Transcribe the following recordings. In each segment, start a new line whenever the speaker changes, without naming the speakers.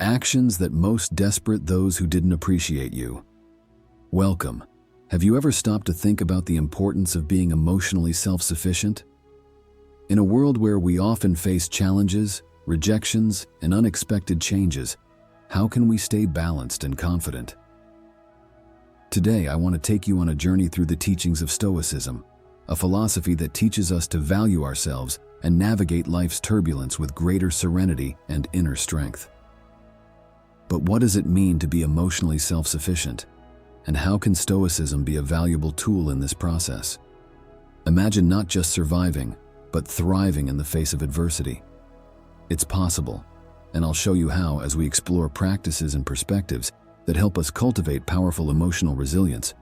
Actions that most desperate those who didn't appreciate you. Welcome. Have you ever stopped to think about the importance of being emotionally self-sufficient? In a world where we often face challenges, rejections, and unexpected changes, how can we stay balanced and confident? Today, I want to take you on a journey through the teachings of Stoicism, a philosophy that teaches us to value ourselves and navigate life's turbulence with greater serenity and inner strength. But what does it mean to be emotionally self-sufficient? And how can Stoicism be a valuable tool in this process? Imagine not just surviving, but thriving in the face of adversity. It's possible, and I'll show you how as we explore practices and perspectives that help us cultivate powerful emotional resilience.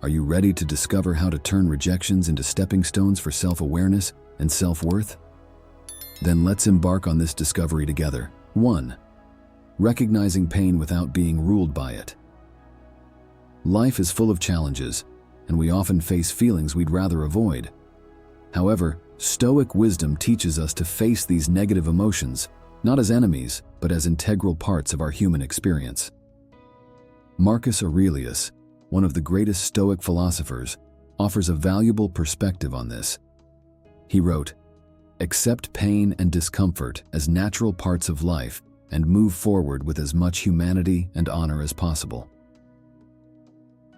Are you ready to discover how to turn rejections into stepping stones for self-awareness and self-worth? Then let's embark on this discovery together. 1. Recognizing pain without being ruled by it. Life is full of challenges, and we often face feelings we'd rather avoid. However, Stoic wisdom teaches us to face these negative emotions, not as enemies, but as integral parts of our human experience. Marcus Aurelius, one of the greatest Stoic philosophers, offers a valuable perspective on this. He wrote, "Accept pain and discomfort as natural parts of life and move forward with as much humanity and honor as possible."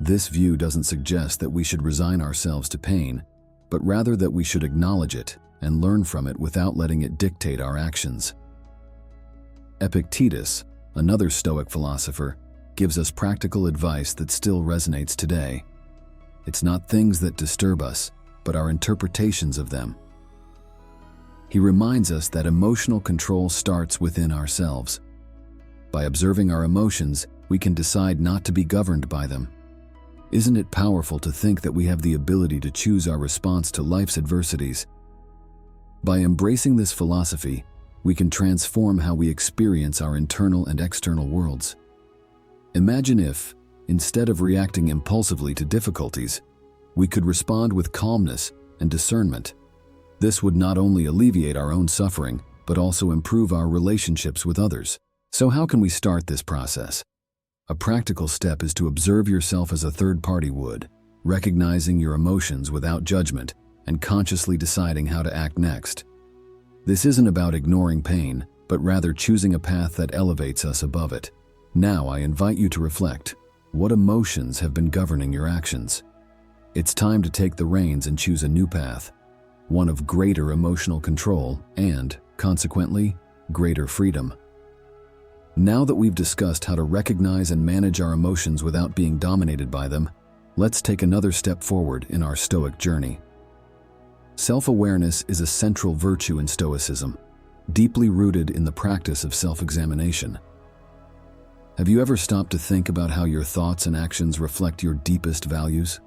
This view doesn't suggest that we should resign ourselves to pain, but rather that we should acknowledge it and learn from it without letting it dictate our actions. Epictetus, another Stoic philosopher, gives us practical advice that still resonates today. It's not things that disturb us, but our interpretations of them. He reminds us that emotional control starts within ourselves. By observing our emotions, we can decide not to be governed by them. Isn't it powerful to think that we have the ability to choose our response to life's adversities? By embracing this philosophy, we can transform how we experience our internal and external worlds. Imagine if, instead of reacting impulsively to difficulties, we could respond with calmness and discernment. This would not only alleviate our own suffering, but also improve our relationships with others. So how can we start this process? A practical step is to observe yourself as a third party would, recognizing your emotions without judgment and consciously deciding how to act next. This isn't about ignoring pain, but rather choosing a path that elevates us above it. Now I invite you to reflect. What emotions have been governing your actions? It's time to take the reins and choose a new path, one of greater emotional control and, consequently, greater freedom. Now that we've discussed how to recognize and manage our emotions without being dominated by them, let's take another step forward in our Stoic journey. Self-awareness is a central virtue in Stoicism, deeply rooted in the practice of self-examination. Have you ever stopped to think about how your thoughts and actions reflect your deepest values?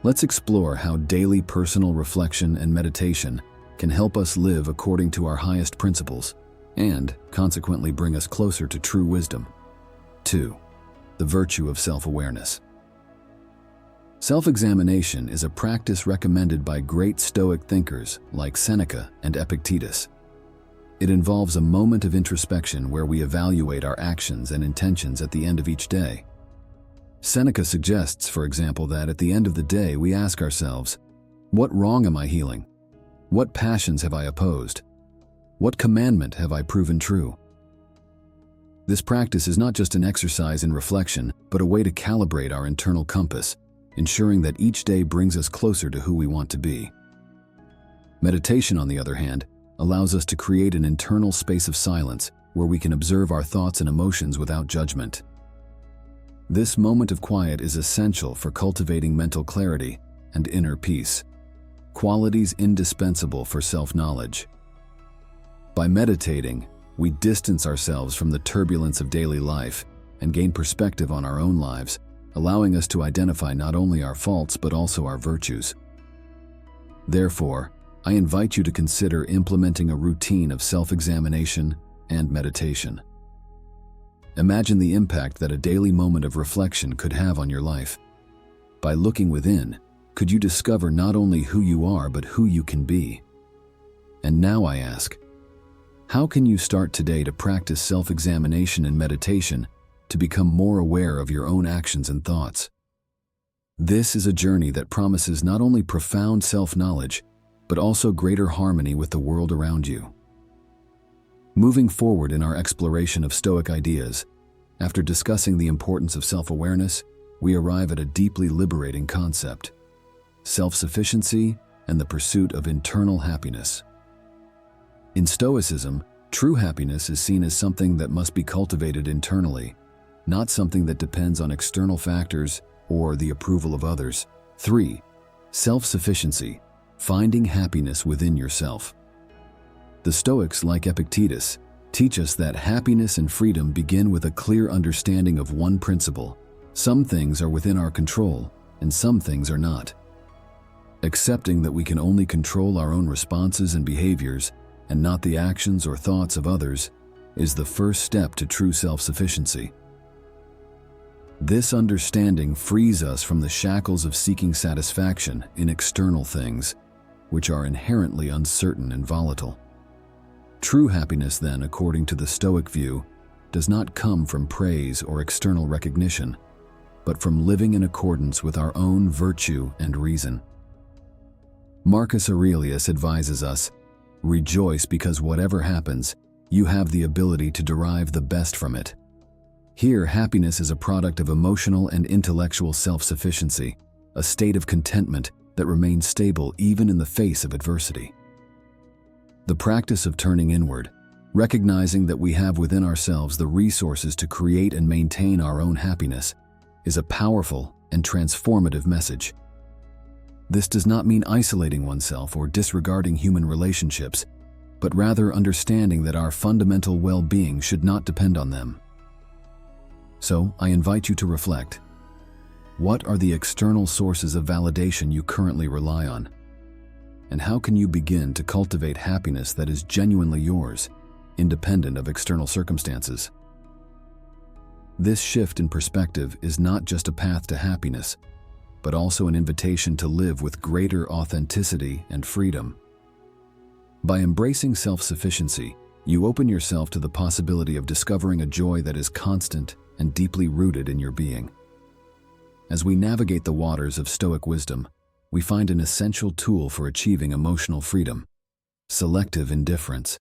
Let's explore how daily personal reflection and meditation can help us live according to our highest principles and, consequently, bring us closer to true wisdom. 2. The virtue of self-awareness. Self-examination is a practice recommended by great Stoic thinkers like Seneca and Epictetus. It involves a moment of introspection where we evaluate our actions and intentions at the end of each day. Seneca suggests, for example, that at the end of the day we ask ourselves, what wrong am I healing? What passions have I opposed? What commandment have I proven true? This practice is not just an exercise in reflection, but a way to calibrate our internal compass, ensuring that each day brings us closer to who we want to be. Meditation, on the other hand, allows us to create an internal space of silence where we can observe our thoughts and emotions without judgment. This moment of quiet is essential for cultivating mental clarity and inner peace, qualities indispensable for self-knowledge. By meditating, we distance ourselves from the turbulence of daily life and gain perspective on our own lives, allowing us to identify not only our faults but also our virtues. Therefore, I invite you to consider implementing a routine of self-examination and meditation. Imagine the impact that a daily moment of reflection could have on your life. By looking within, could you discover not only who you are but who you can be? And now I ask, How can you start today to practice self-examination and meditation to become more aware of your own actions and thoughts? This is a journey that promises not only profound self-knowledge, but also greater harmony with the world around you. Moving forward in our exploration of Stoic ideas, after discussing the importance of self-awareness, we arrive at a deeply liberating concept: self-sufficiency and the pursuit of internal happiness. In Stoicism, true happiness is seen as something that must be cultivated internally, not something that depends on external factors or the approval of others. 3. Self-sufficiency, finding happiness within yourself. The Stoics, like Epictetus, teach us that happiness and freedom begin with a clear understanding of one principle: some things are within our control, and some things are not. Accepting that we can only control our own responses and behaviors, and not the actions or thoughts of others, is the first step to true self-sufficiency. This understanding frees us from the shackles of seeking satisfaction in external things, which are inherently uncertain and volatile. True happiness, then, according to the Stoic view, does not come from praise or external recognition, but from living in accordance with our own virtue and reason. Marcus Aurelius advises us, "Rejoice because whatever happens, you have the ability to derive the best from it." Here, happiness is a product of emotional and intellectual self-sufficiency, a state of contentment that remains stable even in the face of adversity. The practice of turning inward, recognizing that we have within ourselves the resources to create and maintain our own happiness, is a powerful and transformative message. This does not mean isolating oneself or disregarding human relationships, but rather understanding that our fundamental well-being should not depend on them. So, I invite you to reflect. What are the external sources of validation you currently rely on? And how can you begin to cultivate happiness that is genuinely yours, independent of external circumstances? This shift in perspective is not just a path to happiness, but also an invitation to live with greater authenticity and freedom. By embracing self-sufficiency, you open yourself to the possibility of discovering a joy that is constant and deeply rooted in your being. As we navigate the waters of Stoic wisdom, we find an essential tool for achieving emotional freedom: selective indifference.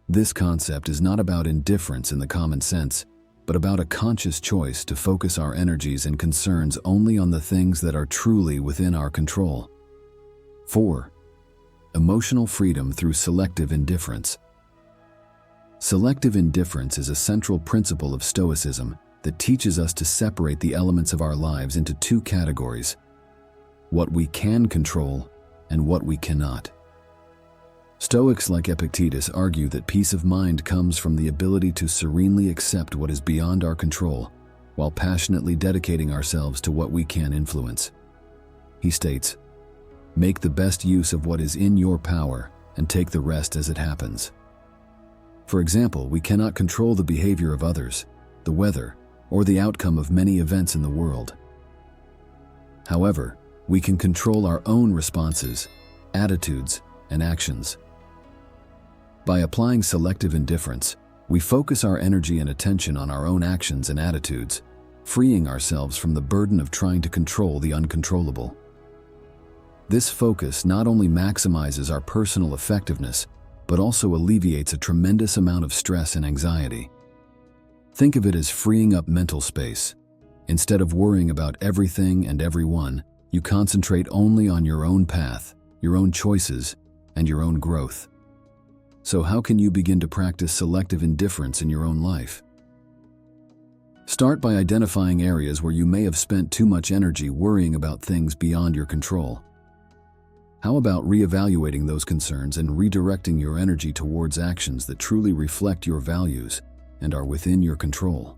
This concept is not about indifference in the common sense, but about a conscious choice to focus our energies and concerns only on the things that are truly within our control. 4. Emotional freedom through selective indifference. Selective indifference is a central principle of Stoicism that teaches us to separate the elements of our lives into two categories: what we can control and what we cannot. Stoics like Epictetus argue that peace of mind comes from the ability to serenely accept what is beyond our control, while passionately dedicating ourselves to what we can influence. He states, "Make the best use of what is in your power and take the rest as it happens." For example, we cannot control the behavior of others, the weather, or the outcome of many events in the world. However, we can control our own responses, attitudes, and actions. By applying selective indifference, we focus our energy and attention on our own actions and attitudes, freeing ourselves from the burden of trying to control the uncontrollable. This focus not only maximizes our personal effectiveness, but also alleviates a tremendous amount of stress and anxiety. Think of it as freeing up mental space. Instead of worrying about everything and everyone, you concentrate only on your own path, your own choices, and your own growth. So how can you begin to practice selective indifference in your own life? Start by identifying areas where you may have spent too much energy worrying about things beyond your control. How about reevaluating those concerns and redirecting your energy towards actions that truly reflect your values and are within your control?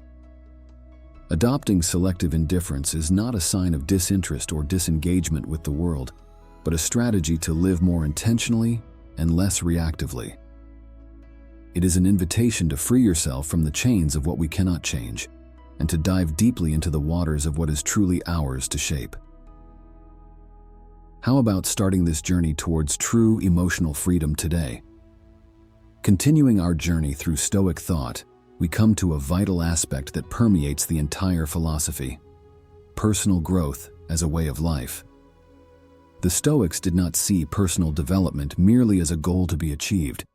Adopting selective indifference is not a sign of disinterest or disengagement with the world, but a strategy to live more intentionally and less reactively. It is an invitation to free yourself from the chains of what we cannot change, and to dive deeply into the waters of what is truly ours to shape. How about starting this journey towards true emotional freedom today? Continuing our journey through Stoic thought, we come to a vital aspect that permeates the entire philosophy: personal growth as a way of life. The Stoics did not see personal development merely as a goal to be achieved,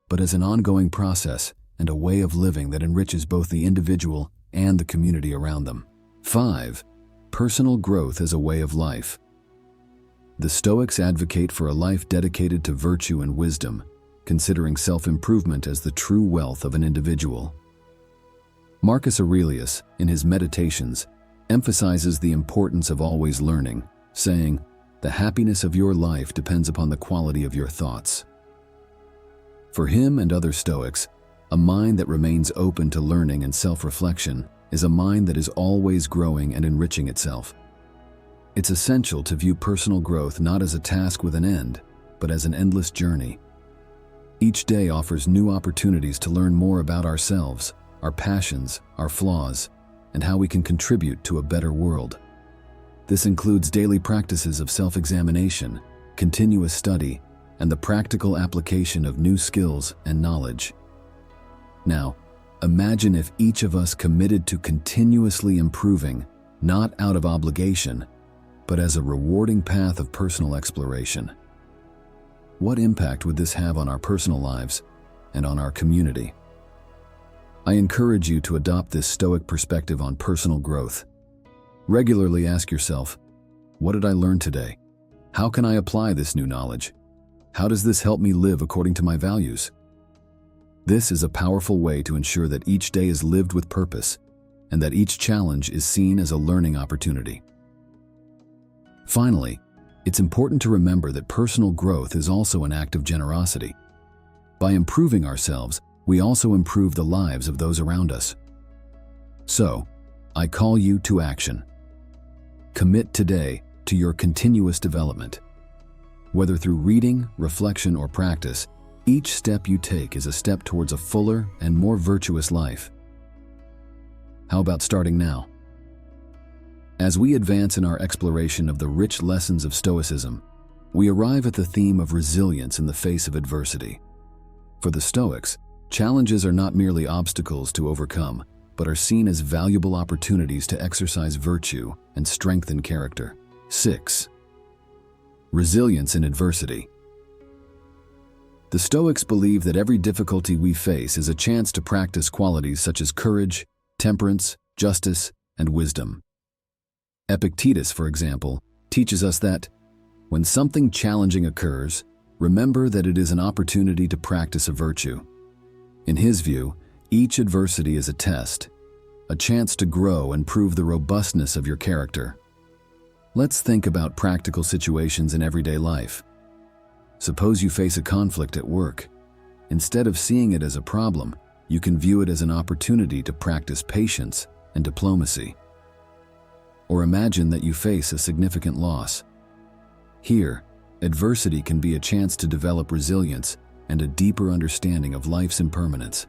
but as an ongoing process and a way of living that enriches both the individual and the community around them. 5. Personal growth as a way of life. The Stoics advocate for a life dedicated to virtue and wisdom, considering self-improvement as the true wealth of an individual. Marcus Aurelius, in his Meditations, emphasizes the importance of always learning, saying, "The happiness of your life depends upon the quality of your thoughts." For him and other Stoics, a mind that remains open to learning and self-reflection is a mind that is always growing and enriching itself. It's essential to view personal growth not as a task with an end, but as an endless journey. Each day offers new opportunities to learn more about ourselves, our passions, our flaws, and how we can contribute to a better world. This includes daily practices of self-examination, continuous study, and the practical application of new skills and knowledge. Now, imagine if each of us committed to continuously improving, not out of obligation, but as a rewarding path of personal exploration. What impact would this have on our personal lives and on our community? I encourage you to adopt this Stoic perspective on personal growth. Regularly ask yourself, what did I learn today? How can I apply this new knowledge? How does this help me live according to my values? This is a powerful way to ensure that each day is lived with purpose and that each challenge is seen as a learning opportunity. Finally, it's important to remember that personal growth is also an act of generosity. By improving ourselves, we also improve the lives of those around us. So, I call you to action. Commit today to your continuous development. Whether through reading, reflection, or practice, each step you take is a step towards a fuller and more virtuous life. How about starting now? As we advance in our exploration of the rich lessons of Stoicism, we arrive at the theme of resilience in the face of adversity. For the Stoics, challenges are not merely obstacles to overcome, but are seen as valuable opportunities to exercise virtue and strengthen character. 6. Resilience in adversity. The Stoics believe that every difficulty we face is a chance to practice qualities such as courage, temperance, justice, and wisdom. Epictetus, for example, teaches us that, when something challenging occurs, remember that it is an opportunity to practice a virtue. In his view, each adversity is a test, a chance to grow and prove the robustness of your character. Let's think about practical situations in everyday life. Suppose you face a conflict at work. Instead of seeing it as a problem, you can view it as an opportunity to practice patience and diplomacy. Or imagine that you face a significant loss. Here, adversity can be a chance to develop resilience and a deeper understanding of life's impermanence.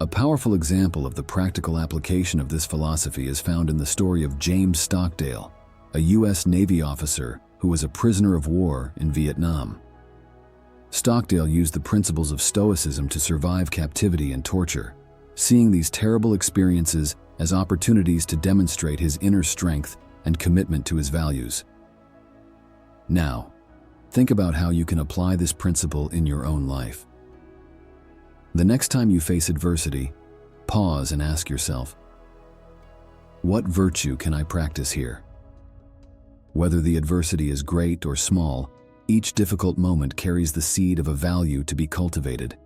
A powerful example of the practical application of this philosophy is found in the story of James Stockdale, a U.S. Navy officer who was a prisoner of war in Vietnam. Stockdale used the principles of Stoicism to survive captivity and torture, seeing these terrible experiences as opportunities to demonstrate his inner strength and commitment to his values. Now, think about how you can apply this principle in your own life. The next time you face adversity, pause and ask yourself, what virtue can I practice here? Whether the adversity is great or small, each difficult moment carries the seed of a value to be cultivated.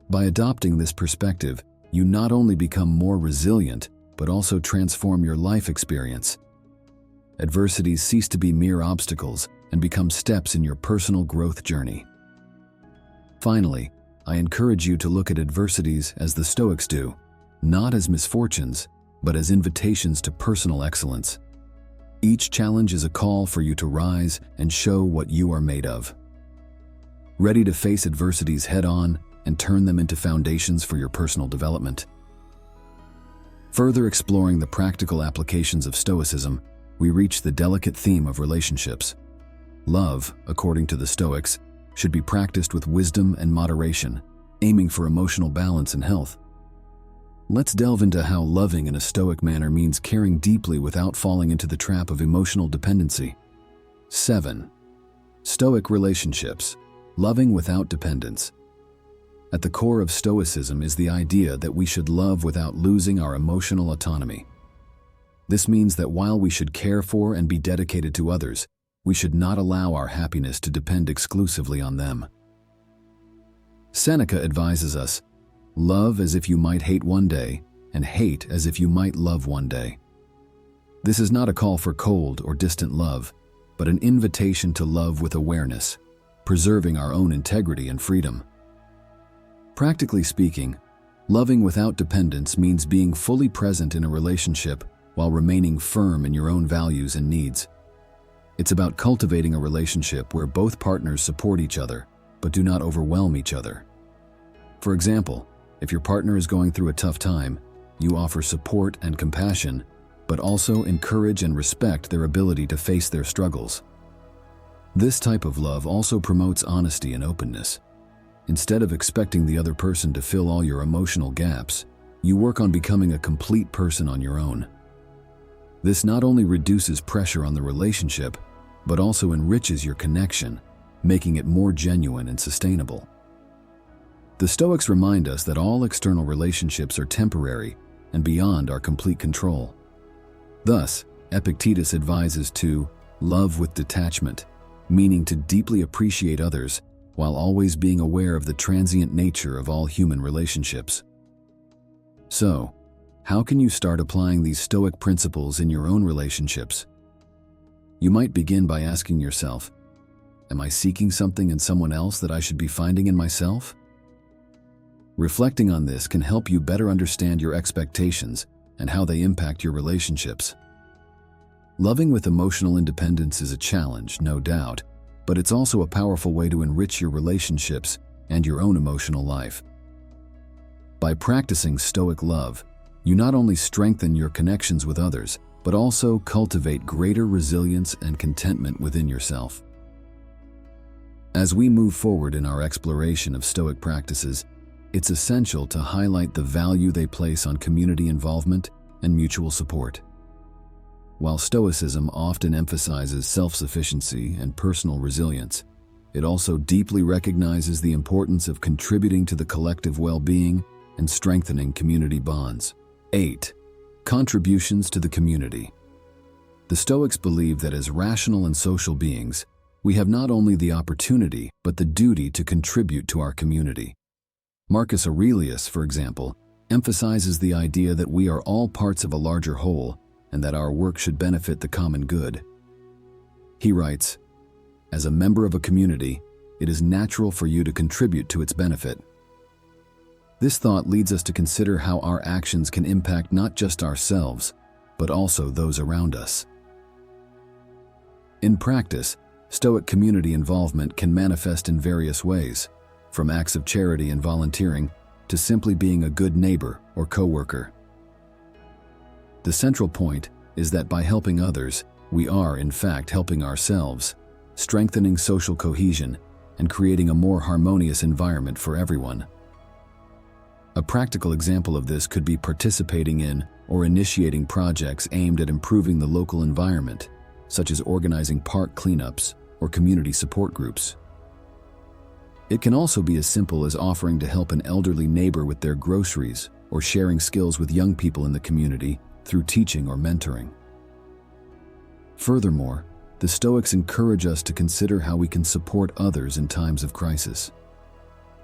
By adopting this perspective, you not only become more resilient, but also transform your life experience. Adversities cease to be mere obstacles and become steps in your personal growth journey. Finally, I encourage you to look at adversities as the Stoics do, not as misfortunes, but as invitations to personal excellence. Each challenge is a call for you to rise and show what you are made of. Ready to face adversities head-on and turn them into foundations for your personal development. Further exploring the practical applications of Stoicism, we reach the delicate theme of relationships. Love, according to the Stoics, should be practiced with wisdom and moderation, aiming for emotional balance and health. Let's delve into how loving in a Stoic manner means caring deeply without falling into the trap of emotional dependency. 7. Stoic relationships. Loving without dependence. At the core of Stoicism is the idea that we should love without losing our emotional autonomy. This means that while we should care for and be dedicated to others, we should not allow our happiness to depend exclusively on them. Seneca advises us, "Love as if you might hate one day, and hate as if you might love one day." This is not a call for cold or distant love, but an invitation to love with awareness, preserving our own integrity and freedom. Practically speaking, loving without dependence means being fully present in a relationship while remaining firm in your own values and needs. It's about cultivating a relationship where both partners support each other, but do not overwhelm each other. For example, if your partner is going through a tough time, you offer support and compassion, but also encourage and respect their ability to face their struggles. This type of love also promotes honesty and openness. Instead of expecting the other person to fill all your emotional gaps, you work on becoming a complete person on your own. This not only reduces pressure on the relationship, but also enriches your connection, making it more genuine and sustainable. The Stoics remind us that all external relationships are temporary and beyond our complete control. Thus, Epictetus advises to love with detachment, meaning to deeply appreciate others while always being aware of the transient nature of all human relationships. So, how can you start applying these Stoic principles in your own relationships? You might begin by asking yourself, am I seeking something in someone else that I should be finding in myself? Reflecting on this can help you better understand your expectations and how they impact your relationships. Loving with emotional independence is a challenge, no doubt, but it's also a powerful way to enrich your relationships and your own emotional life. By practicing Stoic love, you not only strengthen your connections with others, but also cultivate greater resilience and contentment within yourself. As we move forward in our exploration of Stoic practices, it's essential to highlight the value they place on community involvement and mutual support. While Stoicism often emphasizes self-sufficiency and personal resilience, it also deeply recognizes the importance of contributing to the collective well-being and strengthening community bonds. 8. Contributions to the community. The Stoics believe that as rational and social beings, we have not only the opportunity but the duty to contribute to our community. Marcus Aurelius, for example, emphasizes the idea that we are all parts of a larger whole and that our work should benefit the common good. He writes, "As a member of a community, it is natural for you to contribute to its benefit." This thought leads us to consider how our actions can impact not just ourselves, but also those around us. In practice, Stoic community involvement can manifest in various ways, from acts of charity and volunteering to simply being a good neighbor or coworker. The central point is that by helping others, we are in fact helping ourselves, strengthening social cohesion and creating a more harmonious environment for everyone. A practical example of this could be participating in or initiating projects aimed at improving the local environment, such as organizing park cleanups or community support groups. It can also be as simple as offering to help an elderly neighbor with their groceries or sharing skills with young people in the community through teaching or mentoring. Furthermore, the Stoics encourage us to consider how we can support others in times of crisis.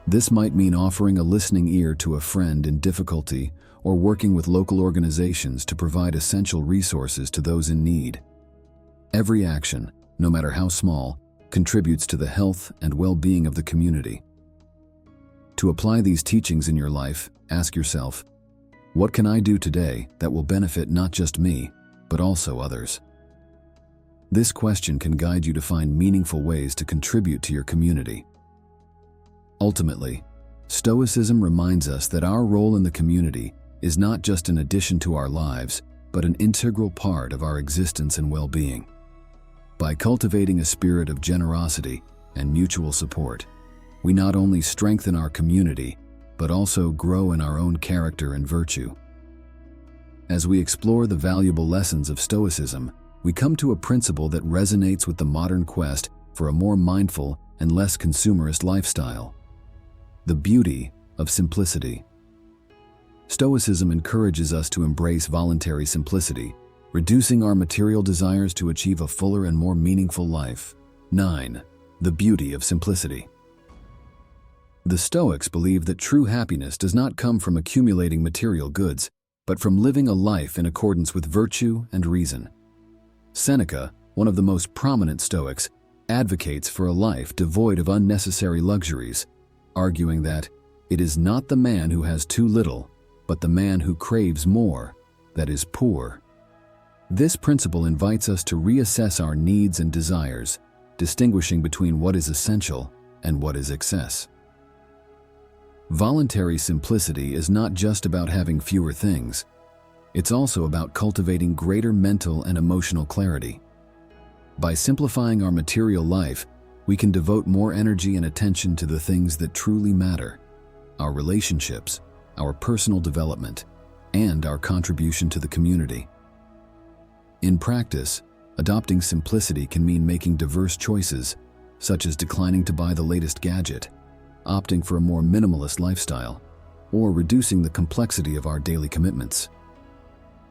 This might mean offering a listening ear to a friend in difficulty or working with local organizations to provide essential resources to those in need. Every action, no matter how small, contributes to the health and well-being of the community. To apply these teachings in your life, ask yourself, what can I do today that will benefit not just me, but also others? This question can guide you to find meaningful ways to contribute to your community. Ultimately, Stoicism reminds us that our role in the community is not just an addition to our lives, but an integral part of our existence and well-being. By cultivating a spirit of generosity, and mutual support, we not only strengthen our community, but also grow in our own character and virtue. As we explore the valuable lessons of Stoicism, we come to a principle that resonates with the modern quest for a more mindful and less consumerist lifestyle: the beauty of simplicity. Stoicism encourages us to embrace voluntary simplicity, reducing our material desires to achieve a fuller and more meaningful life. 9. The beauty of simplicity. The Stoics believe that true happiness does not come from accumulating material goods, but from living a life in accordance with virtue and reason. Seneca, one of the most prominent Stoics, advocates for a life devoid of unnecessary luxuries, arguing that it is not the man who has too little, but the man who craves more, that is poor. This principle invites us to reassess our needs and desires, distinguishing between what is essential and what is excess. Voluntary simplicity is not just about having fewer things. It's also about cultivating greater mental and emotional clarity. By simplifying our material life, we can devote more energy and attention to the things that truly matter: our relationships, our personal development, and our contribution to the community. In practice, adopting simplicity can mean making diverse choices, such as declining to buy the latest gadget, opting for a more minimalist lifestyle, or reducing the complexity of our daily commitments.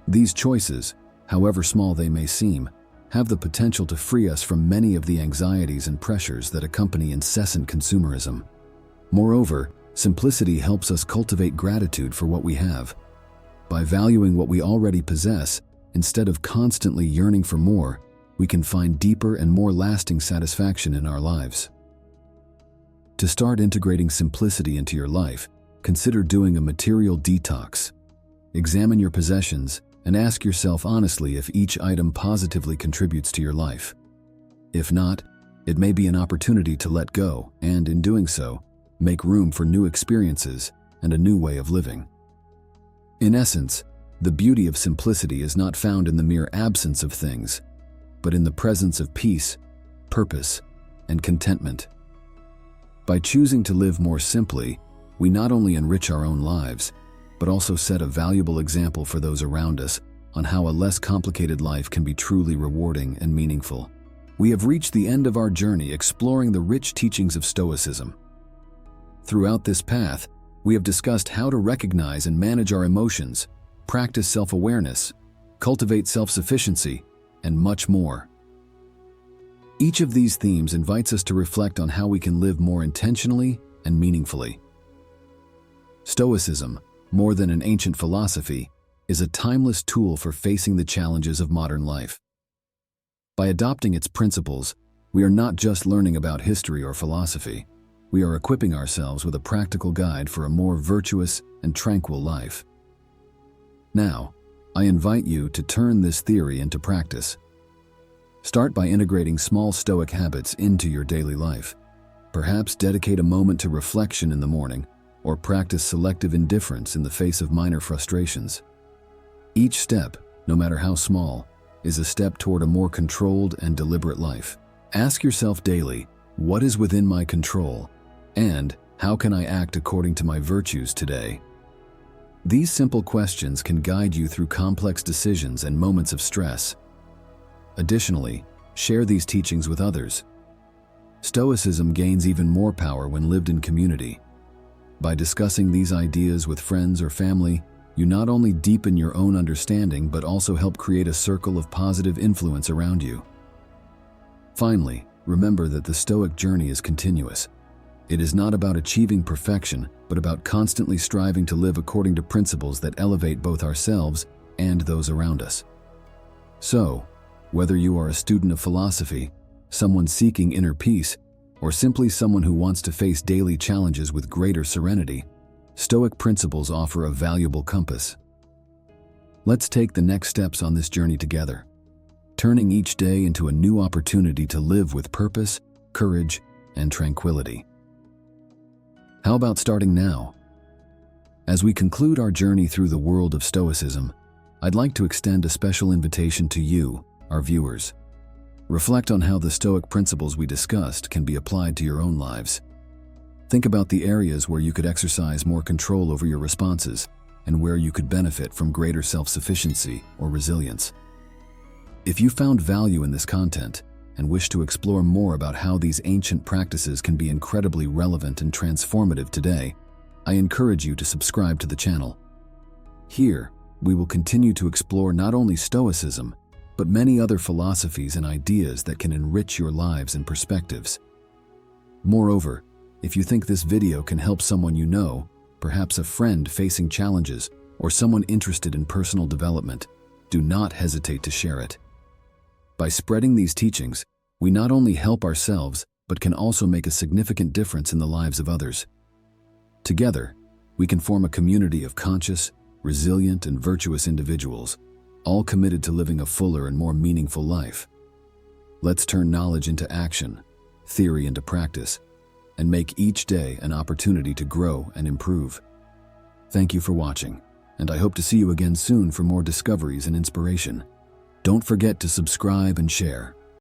These choices, however small they may seem, have the potential to free us from many of the anxieties and pressures that accompany incessant consumerism. Moreover, simplicity helps us cultivate gratitude for what we have. By valuing what we already possess, instead of constantly yearning for more, we can find deeper and more lasting satisfaction in our lives. To start integrating simplicity into your life, consider doing a material detox. Examine your possessions and ask yourself honestly if each item positively contributes to your life. If not, it may be an opportunity to let go and, in doing so, make room for new experiences and a new way of living. In essence, the beauty of simplicity is not found in the mere absence of things, but in the presence of peace, purpose, and contentment. By choosing to live more simply, we not only enrich our own lives, but also set a valuable example for those around us on how a less complicated life can be truly rewarding and meaningful. We have reached the end of our journey exploring the rich teachings of Stoicism. Throughout this path, we have discussed how to recognize and manage our emotions, practice self-awareness, cultivate self-sufficiency, and much more. Each of these themes invites us to reflect on how we can live more intentionally and meaningfully. Stoicism, more than an ancient philosophy, is a timeless tool for facing the challenges of modern life. By adopting its principles, we are not just learning about history or philosophy. We are equipping ourselves with a practical guide for a more virtuous and tranquil life. Now, I invite you to turn this theory into practice. Start by integrating small Stoic habits into your daily life. Perhaps dedicate a moment to reflection in the morning, or practice selective indifference in the face of minor frustrations. Each step, no matter how small, is a step toward a more controlled and deliberate life. Ask yourself daily, what is within my control, and how can I act according to my virtues today? These simple questions can guide you through complex decisions and moments of stress. Additionally, share these teachings with others. Stoicism gains even more power when lived in community. By discussing these ideas with friends or family, you not only deepen your own understanding but also help create a circle of positive influence around you. Finally, remember that the Stoic journey is continuous. It is not about achieving perfection, but about constantly striving to live according to principles that elevate both ourselves and those around us. So, whether you are a student of philosophy, someone seeking inner peace, or simply someone who wants to face daily challenges with greater serenity, Stoic principles offer a valuable compass. Let's take the next steps on this journey together, turning each day into a new opportunity to live with purpose, courage, and tranquility. How about starting now? As we conclude our journey through the world of Stoicism, I'd like to extend a special invitation to you, our viewers. Reflect on how the Stoic principles we discussed can be applied to your own lives. Think about the areas where you could exercise more control over your responses and where you could benefit from greater self-sufficiency or resilience. If you found value in this content and wish to explore more about how these ancient practices can be incredibly relevant and transformative today, I encourage you to subscribe to the channel. Here, we will continue to explore not only Stoicism, but many other philosophies and ideas that can enrich your lives and perspectives. Moreover, if you think this video can help someone you know, perhaps a friend facing challenges or someone interested in personal development, do not hesitate to share it. By spreading these teachings, we not only help ourselves, but can also make a significant difference in the lives of others. Together, we can form a community of conscious, resilient, and virtuous individuals, all committed to living a fuller and more meaningful life. Let's turn knowledge into action, theory into practice, and make each day an opportunity to grow and improve. Thank you for watching, and I hope to see you again soon for more discoveries and inspiration. Don't forget to subscribe and share.